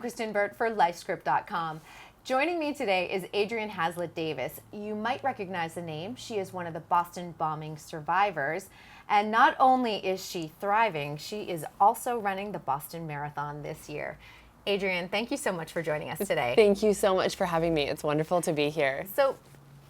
I'm Kristyn Burtt for LifeScript.com. Joining me today is Adrianne Haslet-Davis. You might recognize the name. She is one of the Boston bombing survivors. And not only is she thriving, she is also running the Boston Marathon this year. Adrianne, thank you so much for joining us today. Thank you so much for having me. It's wonderful to be here. So,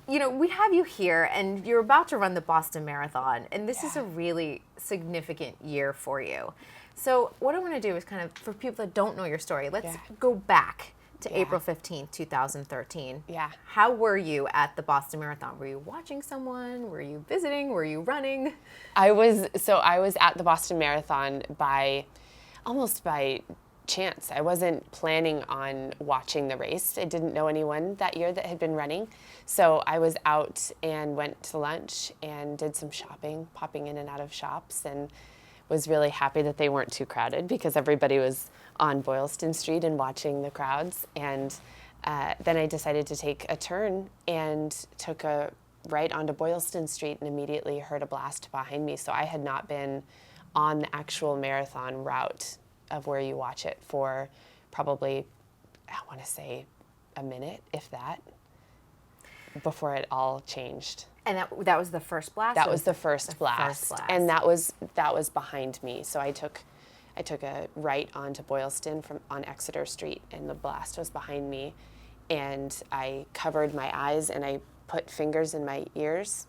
we have you here and you're about to run the Boston Marathon, and this is a really significant year for you. So what I want to do is kind of, for people that don't know your story, let's go back to April 15th, 2013. Yeah. How were you at the Boston Marathon? Were you watching someone? Were you visiting? Were you running? I was at the Boston Marathon almost by chance. I wasn't planning on watching the race. I didn't know anyone that year that had been running. So I was out and went to lunch and did some shopping, popping in and out of shops, and was really happy that they weren't too crowded because everybody was on Boylston Street and watching the crowds. And then I decided to take a turn and took a right onto Boylston Street and immediately heard a blast behind me. So I had not been on the actual marathon route of where you watch it for probably, I want to say, a minute, if that, before it all changed. And that was the first blast? That was the first blast. And that was behind me. So I took a right onto Boylston on Exeter Street, and the blast was behind me. And I covered my eyes and I put fingers in my ears.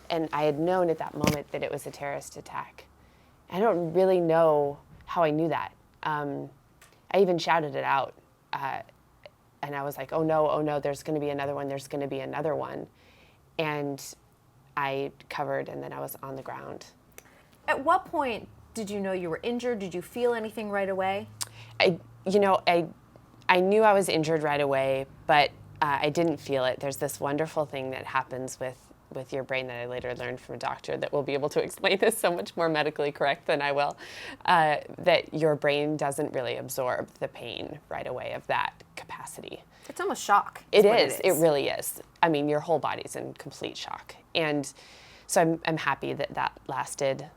And I had known at that moment that it was a terrorist attack. I don't really know how I knew that. I even shouted it out. And I was like, oh no, there's going to be another one, there's going to be another one. And I covered, and then I was on the ground. At what point did you know you were injured? Did you feel anything right away? I knew I was injured right away, but I didn't feel it. There's this wonderful thing that happens with your brain that I later learned from a doctor that will be able to explain this so much more medically correct than I will, that your brain doesn't really absorb the pain right away of that capacity. It's almost shock. It is. It really is. I mean, your whole body's in complete shock. And so I'm happy that lasted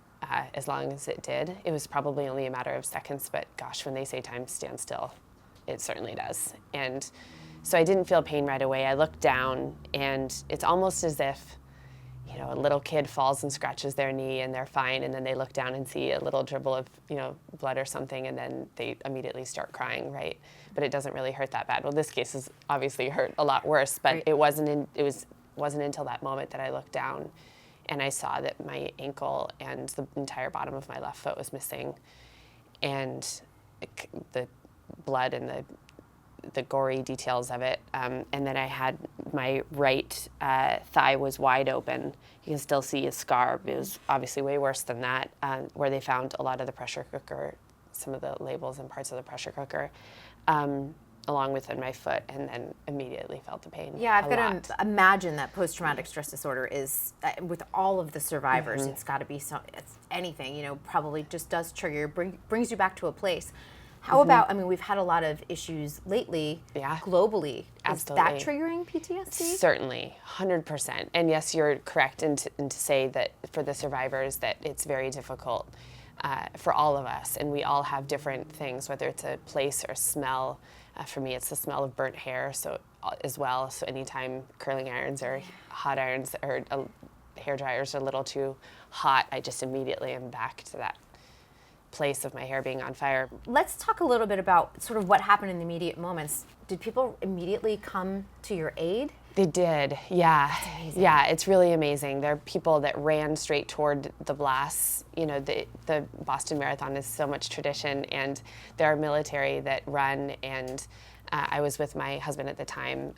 as long as it did. It was probably only a matter of seconds, but gosh, when they say time stands still, it certainly does. And so I didn't feel pain right away. I looked down, and it's almost as if a little kid falls and scratches their knee and they're fine, and then they look down and see a little dribble of blood or something, and then they immediately start crying, right? But it doesn't really hurt that bad. Well, this case is obviously hurt a lot worse, but it wasn't until that moment that I looked down and I saw that my ankle and the entire bottom of my left foot was missing, and the blood and the gory details of it. And then I had my right thigh was wide open. You can still see a scar. It was obviously way worse than that, where they found a lot of the pressure cooker, some of the labels and parts of the pressure cooker, along with in my foot, and then immediately felt the pain. Yeah, I've got to imagine that post-traumatic stress disorder is, with all of the survivors, it's got to be it's anything, probably just does trigger, brings you back to a place. How about, we've had a lot of issues lately globally. Absolutely. Is that triggering PTSD? Certainly, 100%. And yes, you're correct in to say that for the survivors that it's very difficult for all of us. And we all have different things, whether it's a place or smell. For me, it's the smell of burnt hair as well. So anytime curling irons or hot irons or hair dryers are a little too hot, I just immediately am back to that place of my hair being on fire. Let's talk a little bit about sort of what happened in the immediate moments. Did people immediately come to your aid? They did, yeah. Yeah, it's really amazing. There are people that ran straight toward the blasts. The Boston Marathon is so much tradition, and there are military that run, and I was with my husband at the time.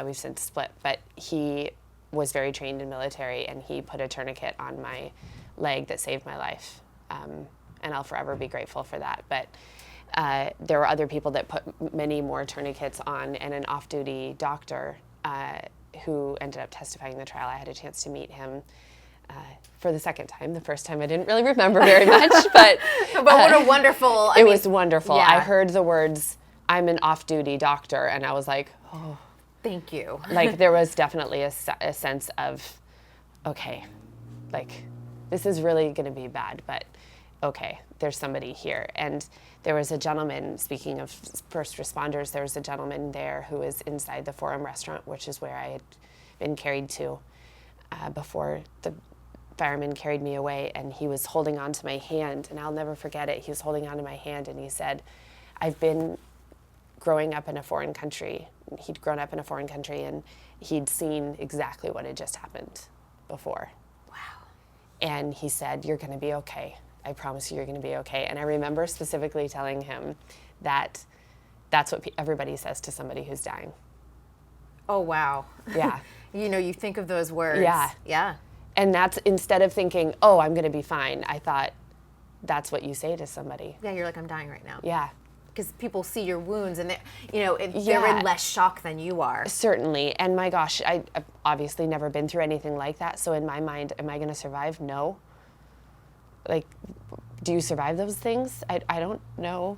We've since split, but he was very trained in military, and he put a tourniquet on my leg that saved my life. And I'll forever be grateful for that. But there were other people that put many more tourniquets on, and an off-duty doctor who ended up testifying in the trial. I had a chance to meet him for the second time. The first time I didn't really remember very much, but what a wonderful. It was wonderful. Yeah. I heard the words, "I'm an off-duty doctor," and I was like, oh. Thank you. Like, there was definitely a sense of, okay, like, this is really going to be bad, but okay, there's somebody here. And there was a gentleman, speaking of first responders, there was a gentleman there who was inside the Forum restaurant, which is where I had been carried to before the fireman carried me away, and he was holding on to my hand, and I'll never forget it. He was holding on to my hand, and he said, I've been growing up in a foreign country. He'd grown up in a foreign country, and he'd seen exactly what had just happened before. Wow. And he said, you're going to be okay. I promise you, you're going to be okay. And I remember specifically telling him that that's what everybody says to somebody who's dying. Oh, wow. Yeah. You think of those words. Yeah. Yeah. And that's, instead of thinking, oh, I'm going to be fine, I thought, that's what you say to somebody. Yeah, you're like, I'm dying right now. Yeah. Because people see your wounds, and they're Yeah. in less shock than you are. Certainly. And my gosh, I've obviously never been through anything like that. So in my mind, am I going to survive? No. Like, do you survive those things? I don't know.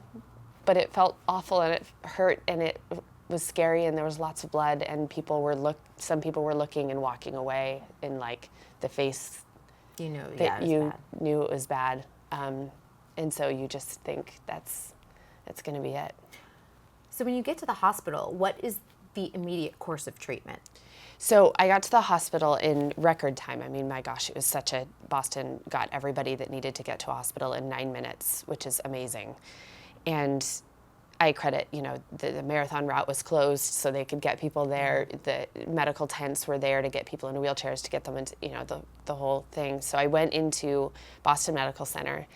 But it felt awful, and it hurt, and it was scary, and there was lots of blood, and some people were looking and walking away in like the face that you knew it was bad. And so you just think that's going to be it. So when you get to the hospital, what is the immediate course of treatment? So I got to the hospital in record time. I mean, my gosh, it was Boston got everybody that needed to get to a hospital in 9 minutes, which is amazing. And I credit, the marathon route was closed so they could get people there. The medical tents were there to get people in wheelchairs to get them into, the whole thing. So I went into Boston Medical Center,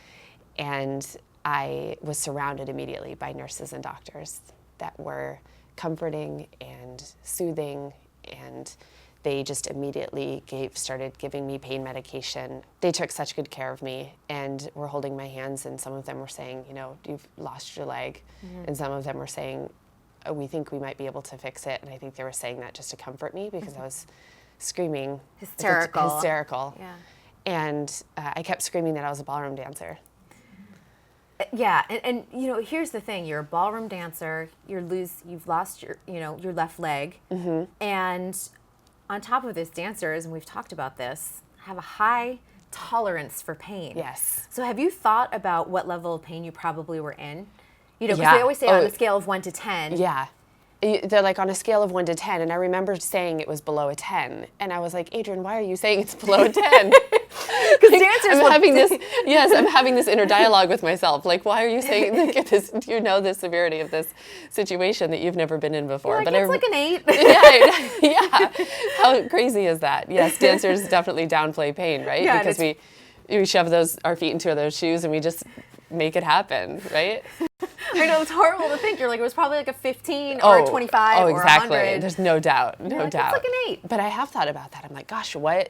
and I was surrounded immediately by nurses and doctors that were comforting and soothing, and they just immediately started giving me pain medication. They took such good care of me and were holding my hands, and some of them were saying, you've lost your leg. Mm-hmm. And some of them were saying, oh, we think we might be able to fix it. And I think they were saying that just to comfort me, because I was screaming. Hysterical. Yeah. And I kept screaming that I was a ballroom dancer. Yeah, and here's the thing: you're a ballroom dancer. You've lost your left leg, mm-hmm. and on top of this, dancers, and we've talked about this, have a high tolerance for pain. Yes. So have you thought about what level of pain you probably were in? Because Yeah. they always say on a scale of 1 to 10. Yeah. They're like on a scale of 1 to 10, and I remember saying it was below a 10, and I was like, Adrianne, why are you saying it's below a 10? Because dancers I'm having this inner dialogue with myself. Like, why are you saying this? Do you know the severity of this situation that you've never been in before? You're like, it's like an 8. Yeah. How crazy is that? Yes, dancers definitely downplay pain, right? Yeah, because we shove our feet into those shoes and we just make it happen, right? I know, it's horrible to think. You're like, it was probably like a 15 or a 25 or exactly. 100. There's no doubt. No like, doubt. It's like an 8. But I have thought about that. I'm like, gosh, why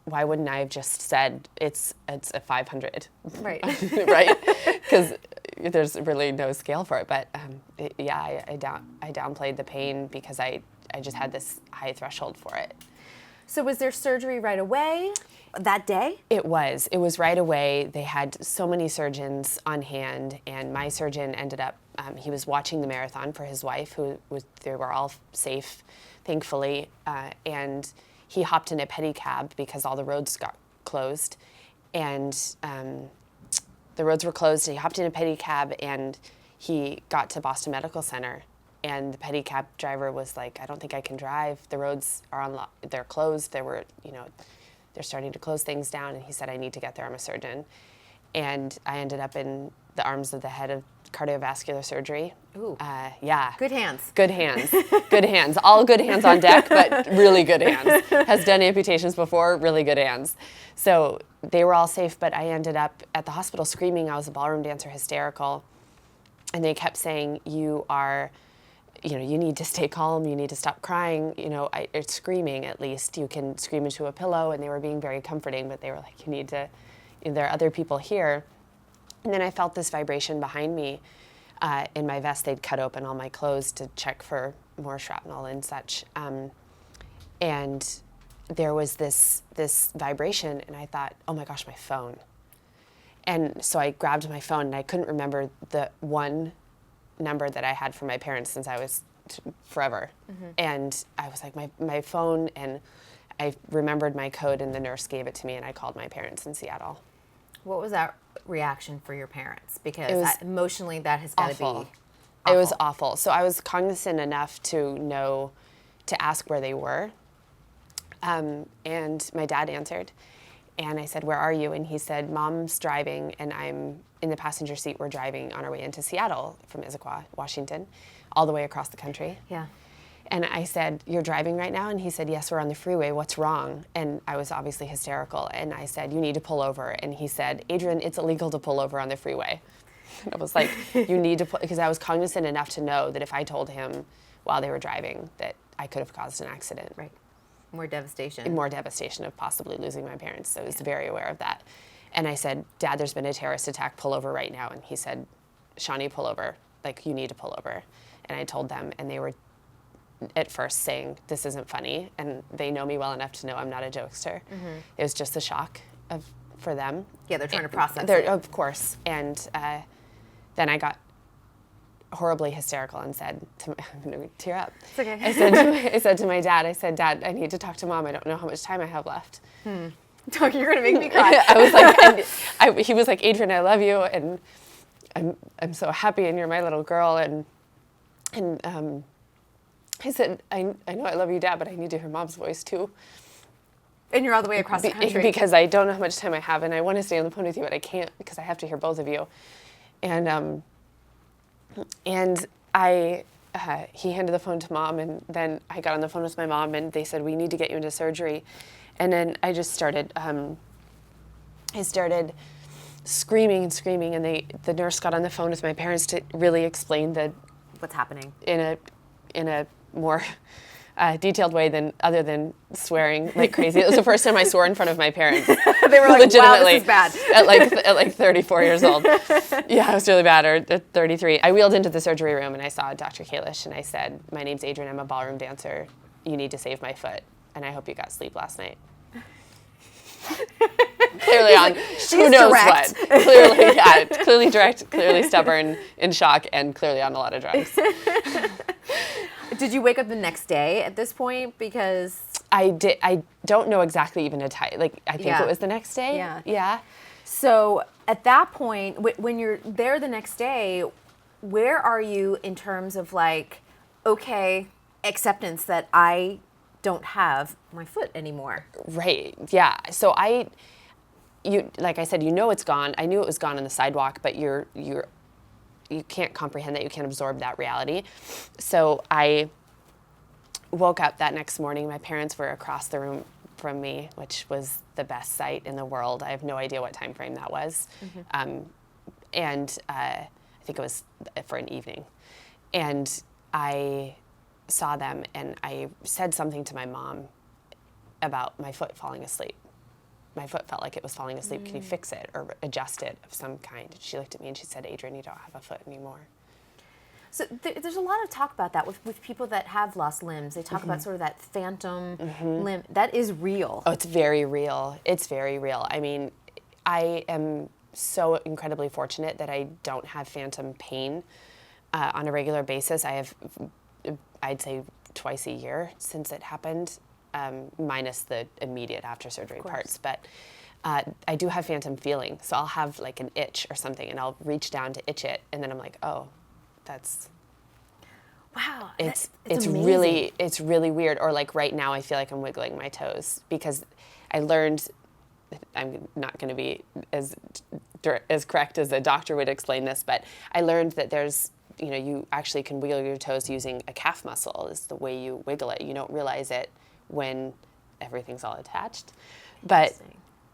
wouldn't I have just said it's a 500? Right. Right? Because there's really no scale for it. But I downplayed the pain because I just had this high threshold for it. So was there surgery right away that day? It was right away. They had so many surgeons on hand, and my surgeon ended up, he was watching the marathon for his wife, they were all safe, thankfully, and he hopped in a pedicab because all the roads got closed, and the roads were closed, and he hopped in a pedicab, and he got to Boston Medical Center, and the pedicab driver was like, I don't think I can drive. The roads are they're closed. They're starting to close things down, and he said, I need to get there, I'm a surgeon. And I ended up in the arms of the head of cardiovascular surgery. Ooh. Yeah. Good hands. Good hands. Good hands. All good hands on deck, but really good hands. Has done amputations before, really good hands. So they were all safe, but I ended up at the hospital screaming. I was a ballroom dancer, hysterical. And they kept saying, you need to stay calm, you need to stop crying, it's screaming at least. You can scream into a pillow, and they were being very comforting, but they were like, there are other people here. And then I felt this vibration behind me in my vest. They'd cut open all my clothes to check for more shrapnel and such. And there was this vibration, and I thought, oh my gosh, my phone. And so I grabbed my phone, and I couldn't remember the one number that I had from my parents since I was forever. Mm-hmm. And I was like, my phone, and I remembered my code, and the nurse gave it to me, and I called my parents in Seattle. What was that reaction for your parents? Because It was emotionally that has got to be awful. awful. It was awful. So I was cognizant enough to know to ask where they were. And my dad answered. And I said, "Where are you?" And he said, "Mom's driving, and I'm in the passenger seat. We're driving on our way into Seattle from Issaquah, Washington, all the way across the country." Yeah. And I said, "You're driving right now?" And he said, "Yes, we're on the freeway. What's wrong?" And I was obviously hysterical. And I said, "You need to pull over." And he said, "Adrianne, it's illegal to pull over on the freeway." And I was like, "You need to pull," because I was cognizant enough to know that if I told him while they were driving that I could have caused an accident. Right. More devastation. More devastation of possibly losing my parents. So I was very aware of that. And I said, "Dad, there's been a terrorist attack. Pull over right now." And he said, "Shawnee, pull over. Like, you need to pull over." And I told them, and they were at first saying, "This isn't funny." And they know me well enough to know I'm not a jokester. Mm-hmm. It was just a shock for them. Yeah, they're trying to process it. Of course. And then I got horribly hysterical and said, I'm going to tear up. It's okay. I said to my dad, "Dad, I need to talk to Mom. I don't know how much time I have left." You're going to make me cry. I was like, he was like, "Adrianne, I love you, and I'm so happy, and you're my little girl." And I said, I know I love you, Dad, but I need to hear Mom's voice too. And you're all the way across the country. Because I don't know how much time I have, and I want to stay on the phone with you, but I can't because I have to hear both of you. And he handed the phone to Mom, and then I got on the phone with my mom, and they said, "We need to get you into surgery." And then I just started, I started screaming and screaming, and the nurse got on the phone with my parents to really explain what's happening in a more detailed way other than swearing like crazy. It was the first time I swore in front of my parents. They were like, legitimately, "Wow, this is bad." at like 34 years old. Yeah, it was really bad. Or at 33. I wheeled into the surgery room and I saw Dr. Kalish, and I said, "My name's Adrianne. I'm a ballroom dancer. You need to save my foot, and I hope you got sleep last night." Clearly on who knows direct. what. Clearly, yeah, clearly direct, clearly stubborn, in shock, and clearly on a lot of drugs. Did you wake up the next day at this point? Because I did. I don't know exactly even a time. Like, I think it was the next day. Yeah. Yeah. So at that point, when you're there the next day, where are you in terms of like, okay, acceptance that I don't have my foot anymore? Right. Yeah. So like I said, it's gone. I knew it was gone on the sidewalk, but you can't comprehend that. You can't absorb that reality. So I woke up that next morning. My parents were across the room from me, which was the best sight in the world. I have no idea what time frame that was. Mm-hmm. And I think it was for an evening. And I saw them, and I said something to my mom about my foot falling asleep. My foot felt like it was falling asleep. Can you fix it or adjust it of some kind? And she looked at me and she said, "Adrianne, you don't have a foot anymore." So there's a lot of talk about that with people that have lost limbs. They talk about sort of that phantom limb. That is real. Oh, it's very real. It's very real. I mean, I am so incredibly fortunate that I don't have phantom pain on a regular basis. I have, I'd say, twice a year since it happened, minus the immediate after surgery parts. But I do have phantom feeling. So I'll have like an itch or something, and I'll reach down to itch it, and then I'm like, oh, that's... Wow, it's amazing. It's really weird. Or like right now, I feel like I'm wiggling my toes because I learned. I'm not going to be as correct as a doctor would explain this, but I learned that there's, you actually can wiggle your toes using a calf muscle is the way you wiggle it. You don't realize it when everything's all attached, but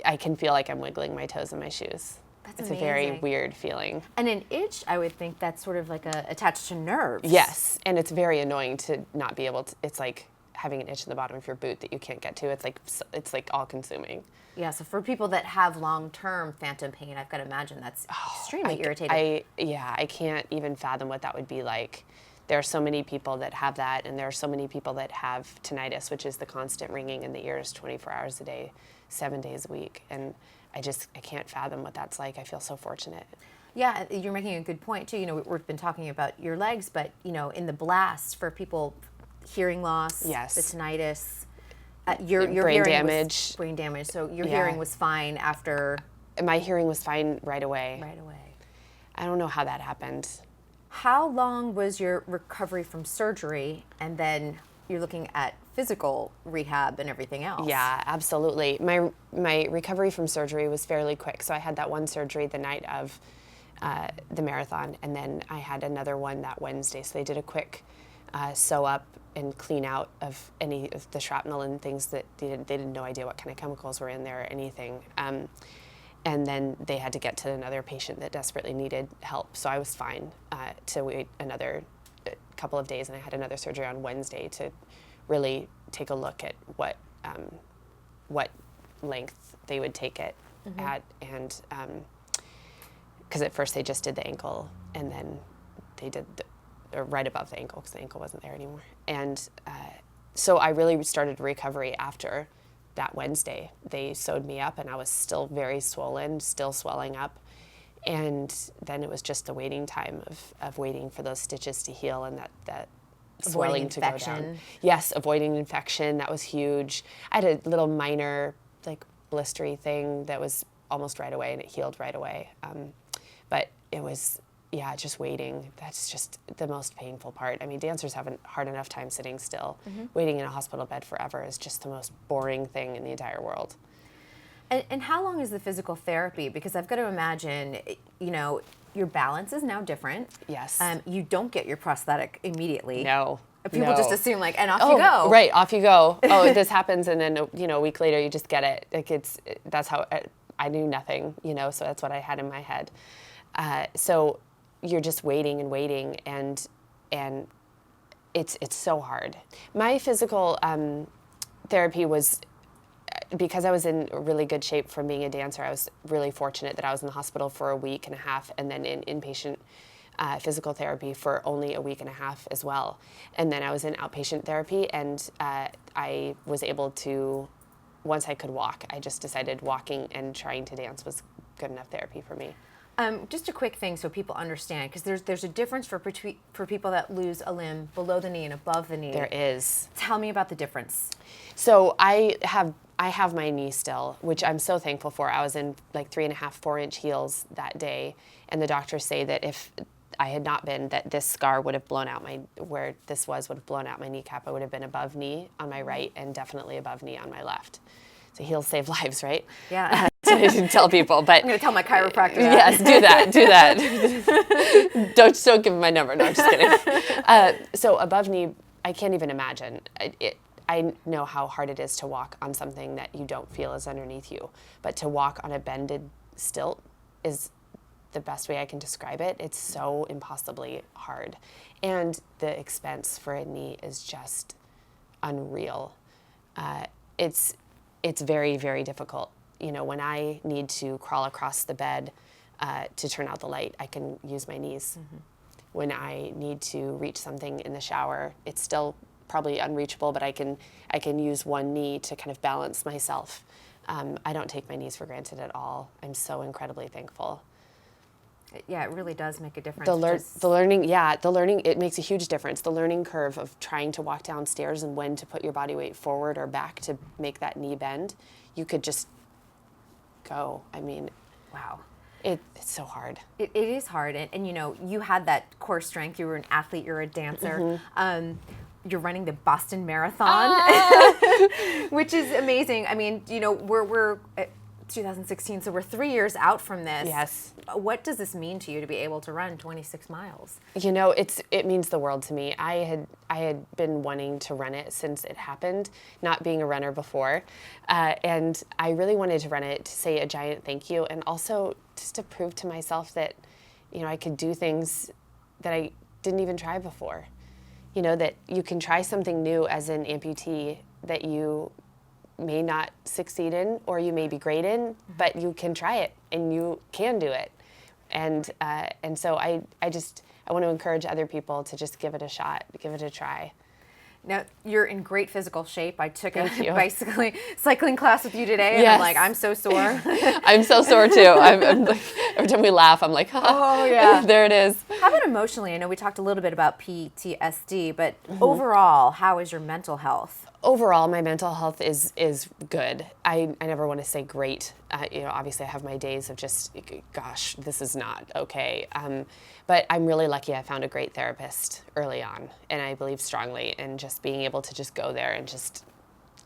I can feel like I'm wiggling my toes in my shoes. That's it's amazing. A very weird feeling. And an itch, I would think that's sort of like attached to nerves. Yes, and it's very annoying to not be able to. It's like having an itch in the bottom of your boot that you can't get to. It's like all consuming. Yeah, so for people that have long-term phantom pain, I've got to imagine that's extremely irritating. I can't even fathom what that would be like. There are so many people that have that, and there are so many people that have tinnitus, which is the constant ringing in the ears 24 hours a day, 7 days a week. And I can't fathom what that's like. I feel so fortunate. Yeah, you're making a good point, too. We've been talking about your legs, but, in the blast for people, hearing loss, yes, the tinnitus, your brain damage. Brain damage. So your hearing was fine after... my hearing was fine right away. Right away. I don't know how that happened. How long was your recovery from surgery, and then you're looking at physical rehab and everything else? Yeah, absolutely. My recovery from surgery was fairly quick. So I had that one surgery the night of the marathon, and then I had another one that Wednesday. So they did a quick sew up and clean out of any of the shrapnel and things that they didn't no idea what kind of chemicals were in there or anything. And then they had to get to another patient that desperately needed help. So I was fine to wait another couple of days, and I had another surgery on Wednesday to really take a look at what length they would take it at, and because at first they just did the ankle, and then they did right above the ankle because the ankle wasn't there anymore. And so I really started recovery after that Wednesday. They sewed me up, and I was still very swollen, still swelling up. And then it was just the waiting time of waiting for those stitches to heal and that swelling to go down. Yes, avoiding infection. That was huge. I had a little minor, like, blistery thing that was almost right away, and it healed right away. But it was, just waiting. That's just the most painful part. I mean, dancers have a hard enough time sitting still. Waiting in a hospital bed forever is just the most boring thing in the entire world. And how long is the physical therapy? Because I've got to imagine, your balance is now different. Yes. You don't get your prosthetic immediately. No. People just assume, and off you go. Right, off you go. Oh, this happens, and then, a week later you just get it. Like, that's how, I knew nothing, so that's what I had in my head. So you're just waiting and waiting, and it's so hard. My physical therapy was, because I was in really good shape from being a dancer, I was really fortunate that I was in the hospital for a week and a half, and then in inpatient physical therapy for only a week and a half as well. And then I was in outpatient therapy, and I was able to, once I could walk, I just decided walking and trying to dance was good enough therapy for me. Just a quick thing so people understand, because there's a difference for people that lose a limb below the knee and above the knee. There is. Tell me about the difference. So I have my knee still, which I'm so thankful for. I was in like 3.5, 4-inch heels that day, and the doctors say that if I had not been, that this scar would have blown out where this would have blown out my kneecap. I would have been above knee on my right and definitely above knee on my left. So heels save lives, right? Yeah. So I didn't tell people, but I'm going to tell my chiropractor that. Yes, do that. Don't give him my number. No, I'm just kidding. So above knee, I can't even imagine. I know how hard it is to walk on something that you don't feel is underneath you, but to walk on a bended stilt is the best way I can describe it. It's so impossibly hard, and the expense for a knee is just unreal. It's very, very difficult. When I need to crawl across the bed to turn out the light, I can use my knees. When I need to reach something in the shower, it's still probably unreachable, but I can use one knee to kind of balance myself. I don't take my knees for granted at all. I'm so incredibly thankful. Yeah, it really does make a difference. The learning, it makes a huge difference. The learning curve of trying to walk downstairs and when to put your body weight forward or back to make that knee bend, you could just go. I mean, wow. It's so hard. It is hard. And you had that core strength. You were an athlete. You're a dancer. You're running the Boston Marathon, which is amazing. I mean, we're 2016, so we're 3 years out from this. Yes. What does this mean to you to be able to run 26 miles? It means the world to me. I had been wanting to run it since it happened, not being a runner before, and I really wanted to run it to say a giant thank you, and also just to prove to myself that, I could do things that I didn't even try before. That you can try something new as an amputee that you may not succeed in or you may be great in, but you can try it and you can do it. And so I want to encourage other people to just give it a shot, give it a try. Now, you're in great physical shape. I took a cycling class with you today, and yes. I'm so sore. I'm so sore too. I'm like, every time we laugh, I'm like, oh yeah, there it is. How about emotionally? I know we talked a little bit about PTSD, but overall, how is your mental health? Overall, my mental health is good. I never want to say great. Obviously I have my days of just, gosh, this is not okay. But I'm really lucky I found a great therapist early on, and I believe strongly in just being able to just go there and just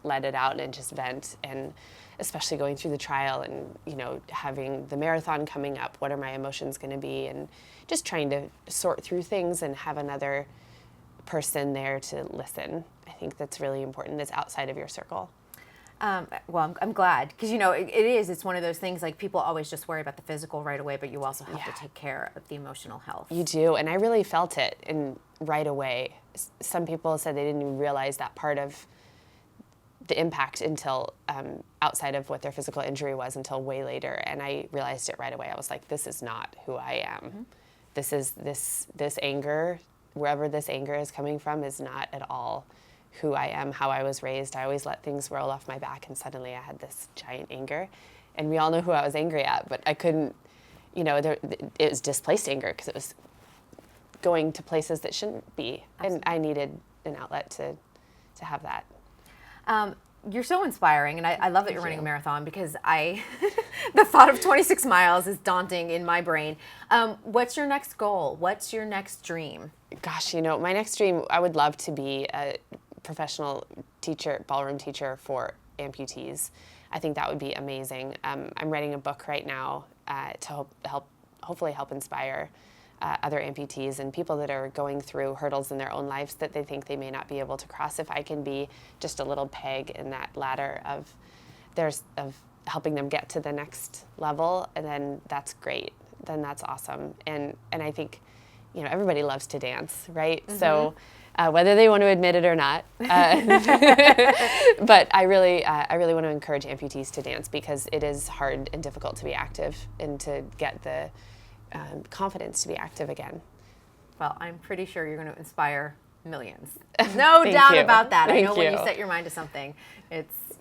let it out and just vent, and especially going through the trial and, having the marathon coming up, what are my emotions going to be, and just trying to sort through things and have another person there to listen. I think that's really important, that's outside of your circle. Well, I'm glad, because it's one of those things, like, people always just worry about the physical right away, but you also have to take care of the emotional health. You do, and I really felt it right away. Some people said they didn't even realize that part of the impact until outside of what their physical injury was until way later, and I realized it right away. I was like, this is not who I am. Mm-hmm. This is this anger, wherever this anger is coming from, is not at all who I am, how I was raised. I always let things roll off my back, and suddenly I had this giant anger. And we all know who I was angry at, but I couldn't, it was displaced anger because it was going to places that shouldn't be. Absolutely. And I needed an outlet to have that. You're so inspiring, and I love that you're running a marathon, because the thought of 26 miles is daunting in my brain. What's your next goal? What's your next dream? Gosh, my next dream, I would love to be a professional teacher, ballroom teacher for amputees. I think that would be amazing. I'm writing a book right now to hopefully help inspire other amputees and people that are going through hurdles in their own lives that they think they may not be able to cross. If I can be just a little peg in that ladder of helping them get to the next level, and then that's great. Then that's awesome. And I think, everybody loves to dance, right? Mm-hmm. So whether they want to admit it or not, but I really want to encourage amputees to dance, because it is hard and difficult to be active and to get the confidence to be active again. Well, I'm pretty sure you're going to inspire millions. No doubt about that. I know when you set your mind to something,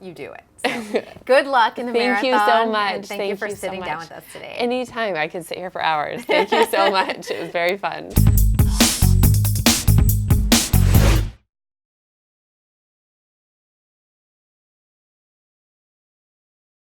you do it. So, good luck in the marathon. Thank you so much. And thank you for sitting down with us today. Anytime. I could sit here for hours. Thank you so much. It was very fun.